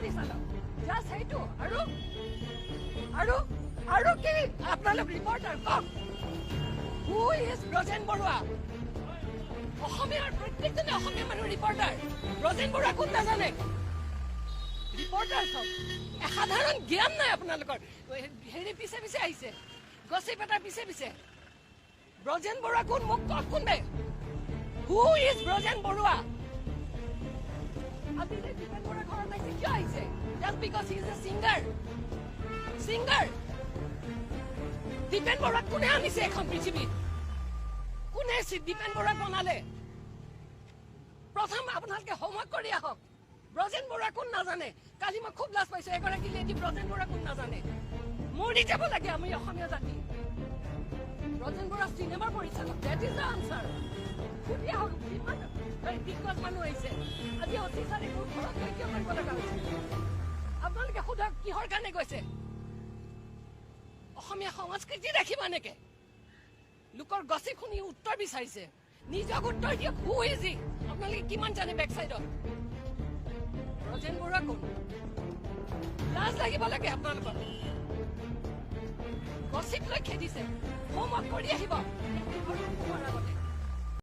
দি চালক জাষ্ট সেইটো আৰু কি আপোনালোক ৰিপৰ্টাৰ কওক হু ইজ ব্ৰজেন বৰুৱা অসমীয়াৰ প্ৰত্যেকজনে অসমীয়া মানুহ ৰিপৰ্টাৰ ব্ৰজেন বৰুৱা কোন নাজানে ৰিপৰ্টাৰ চব সাধাৰণ জ্ঞান নাই আপোনালোকৰ হেৰি পিছে পিছে আহিছে গছিপ এটাৰ পিছে পিছে ব্ৰজেন বৰুৱা কোন মোক কওক কোনবে হু ইজ ব্ৰজেন বৰুৱা আজি যে দীপেন বৰুৱা ঘৰত আহিছে কিয় আহিছে just because he is a singer Dipen বৰুৱাক কোনে আনিছে এখন পৃথিৱীত কোনে দীপেন বৰুৱাক বনালে প্ৰথম আপোনালোকে হোমৱৰ্ক কৰি আহক ব্ৰজেন বৰুৱা কোন নাজানে কালি মই খুব লাজ পাইছো এগৰাকী লেডি ব্ৰজেন বৰুৱা কোন নাজানে মৰি যাব লাগে আমি অসমীয়া জাতি ব্ৰজেন বৰুৱা চিনেমাৰ পৰিচালক ডেট ইজ দ্য আনচাৰ সুধি আহক কিমান দিগ্গজ মানুহ আহিছে আজি অতি চাৰি মোৰ ঘৰত গৈ কিয় কৰিব লগা হৈছে আপোনালোকে সোধক কিহৰ কাৰণে গৈছে অসমীয়া সংস্কৃতি দেখিবা নেকি লোকৰ গছিপ শুনি উত্তৰ বিচাৰিছে নিজক উত্তৰ দিয়ক হু ইজ হি আপোনালোকে কিমান জানে বেক চাইডত ব্ৰজেন বৰুৱা কোন লাজ লাগিব লাগে আপোনালোকৰ গছিপ লৈ খেদিছে হোমৱৰ্ক কৰি আহিব আগতে